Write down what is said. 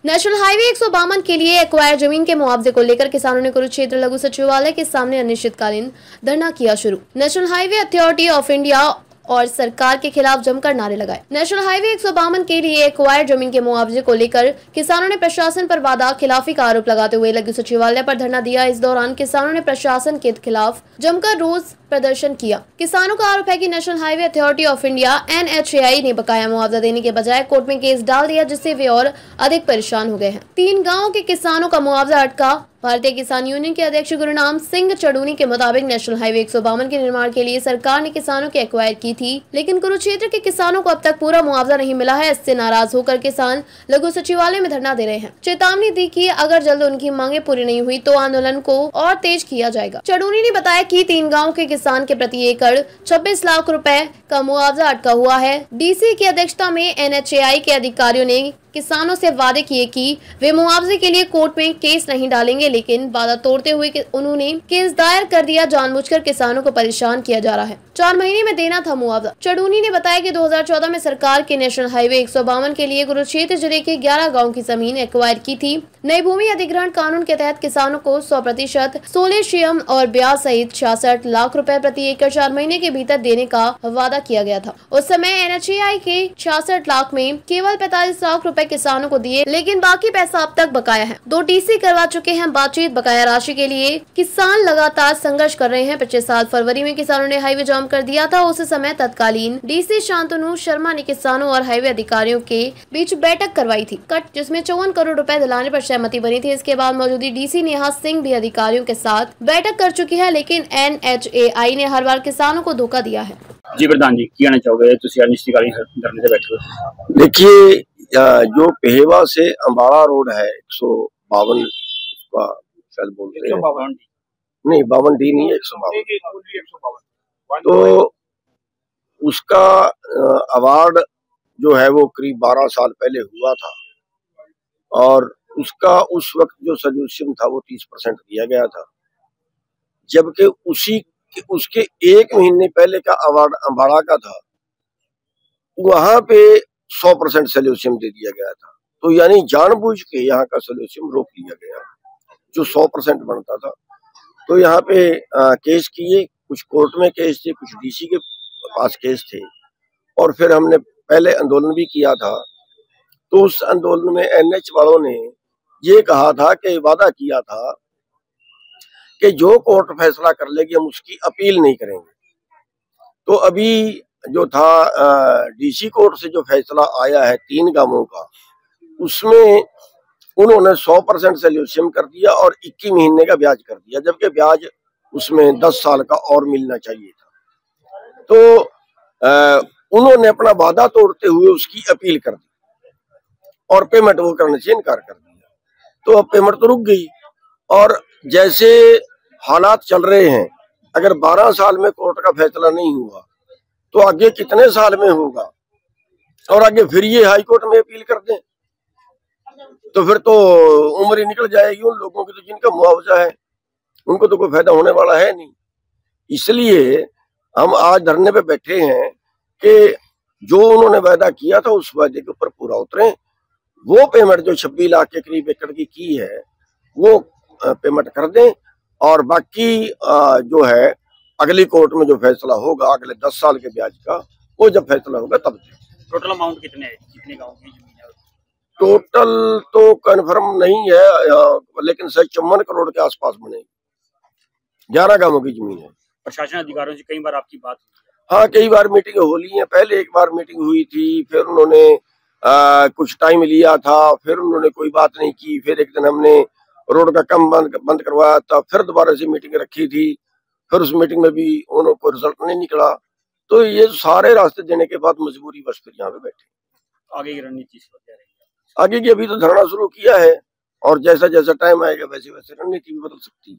National highway 152 के लिए acquire जमीन के मुआवजे को लेकर किसानों ने कुरुक्षेत्र लघु सचिवालय के सामने अनिश्चितकालीन धरना किया शुरू। National highway authority of India और सरकार के खिलाफ जमकर नारे लगाए। नेशनल हाईवे 152 के लिए एक्वायर जमीन के मुआवजे को लेकर किसानों ने प्रशासन पर वादा खिलाफी का आरोप लगाते हुए लघु सचिवालय पर धरना दिया। इस दौरान किसानों ने प्रशासन के खिलाफ जमकर रोष प्रदर्शन किया। किसानों का आरोप है कि national highway authority of India (NHAI) ने बकाया मुआवजा देने के बजाय कोर्ट में केस डाल दिया, जिससे वे और अधिक परेशान हो गए हैं। 3 गाँव के किसानों का मुआवजा अटका। भारतीय किसान यूनियन के अध्यक्ष गुरुनाम सिंह चड़ूनी के मुताबिक नेशनल हाईवे 152 के निर्माण के लिए सरकार ने किसानों की एक्वायर की थी, लेकिन कुरुक्षेत्र के किसानों को अब तक पूरा मुआवजा नहीं मिला है। इससे नाराज होकर किसान लघु सचिवालय में धरना दे रहे हैं। चेतावनी दी कि अगर जल्द उनकी मांगे पूरी नहीं हुई तो आंदोलन को और तेज किया जाएगा। चड़ूनी ने बताया कि 3 गाँव के किसान के प्रति एकड़ 26 लाख रुपए का मुआवजा अटका हुआ है। डीसी की अध्यक्षता में NHAI के अधिकारियों ने किसानों से वादे किए कि वे मुआवजे के लिए कोर्ट में केस नहीं डालेंगे, लेकिन वादा तोड़ते हुए उन्होंने केस दायर कर दिया। जानबूझकर किसानों को परेशान किया जा रहा है। 4 महीने में देना था मुआवजा। चड़ूनी ने बताया कि 2014 में सरकार के नेशनल हाईवे 152 के लिए कुरुक्षेत्र जिले के 11 गाँव की जमीन एक्वायर की थी। नई भूमि अधिग्रहण कानून के तहत किसानों को 100% सोलेशियम और ब्याज सहित 66 लाख रुपए प्रति एकड़ 4 महीने के भीतर देने का वादा किया गया था। उस समय NHAI के 66 लाख में केवल 45 लाख रुपए किसानों को दिए, लेकिन बाकी पैसा अब तक बकाया है। 2 TC करवा चुके हैं। बातचीत बकाया राशि के लिए किसान लगातार संघर्ष कर रहे हैं। पिछले साल फरवरी में किसानों ने हाईवे जाम कर दिया था। उस समय तत्कालीन DC शांतनु शर्मा ने किसानों और हाईवे अधिकारियों के बीच बैठक करवाई थी, जिसमें 54 करोड़ रुपए दिलाने पर सहमति बनी थी। इसके बाद मौजूदा DC नेहा सिंह भी अधिकारियों के साथ बैठक कर चुकी है, लेकिन NHAI ने हर बार किसानों को धोखा दिया है। जी प्रधान जी, क्या कहना चाहोगे? तुसी अनिश्चितकालीन धरने से बैठे हो। देखिए, जो पेहेवा से अम्बाड़ा रोड है 152 का शायद बोलते हैं, नहीं 52D नहीं है 152। तो उसका अवार्ड जो है वो करीब 12 साल पहले हुआ था और उसका उस वक्त जो सॉल्यूशन था वो 30% दिया गया था, जबकि उसके 1 महीने पहले का अवार्ड अम्बाड़ा का था, वहां पे 100% सोल्यूशन दे दिया गया था। तो यानी जानबूझ के यहाँ का सोल्यूशन रोक लिया गया जो 100% बनता था। तो यहाँ पे केस किए, कुछ कोर्ट में केस थे, कुछ DC के पास केस थे, और फिर हमने पहले आंदोलन भी किया था। तो उस आंदोलन में NH वालों ने ये कहा था कि वादा किया था कि जो कोर्ट फैसला कर लेगी हम उसकी अपील नहीं करेंगे। तो अभी जो था DC कोर्ट से जो फैसला आया है 3 गांवों का, उसमें उन्होंने 100% सोल्यूशन कर दिया और 21 महीने का ब्याज कर दिया, जबकि ब्याज उसमें 10 साल का और मिलना चाहिए था। तो उन्होंने अपना वादा तोड़ते हुए उसकी अपील कर दी और पेमेंट वो करने से इनकार कर दिया। तो अब पेमेंट तो रुक गई, और जैसे हालात चल रहे हैं, अगर 12 साल में कोर्ट का फैसला नहीं हुआ तो आगे कितने साल में होगा, और आगे फिर ये हाई कोर्ट में अपील कर दें तो फिर तो उम्र ही निकल जाएगी उन लोगों की, तो जिनका मुआवजा है उनको तो कोई फायदा होने वाला है नहीं। इसलिए हम आज धरने पे बैठे हैं कि जो उन्होंने वादा किया था उस वादे के ऊपर पूरा उतरे। वो पेमेंट जो 26 लाख के करीब एकड़ की है वो पेमेंट कर दें, और बाकी जो है अगली कोर्ट में जो फैसला होगा अगले 10 साल के ब्याज का, वो जब फैसला होगा तब दें। टोटल अमाउंट कितने गाँव की जमीन है? टोटल तो कंफर्म नहीं है, लेकिन शायद 54 करोड़ के आसपास बनेगी। 11 गांवों की जमीन है। प्रशासन अधिकारियों से कई बार आपकी बात? हाँ, कई बार मीटिंग हो ली है। पहले एक बार मीटिंग हुई थी, फिर उन्होंने कुछ टाइम लिया था, फिर उन्होंने कोई बात नहीं की। फिर एक दिन हमने रोड का काम बंद करवाया था, फिर दोबारा से मीटिंग रखी थी, फिर उस मीटिंग में भी उन्होंने कोई रिजल्ट नहीं निकला। तो ये सारे रास्ते देने के बाद मजबूरी बस फिर यहाँ पे बैठे। आगे की रणनीति क्या रहेगी? आगे की अभी तो धरना शुरू किया है, और जैसा जैसा टाइम आएगा वैसे वैसे रणनीति भी बदल सकती है।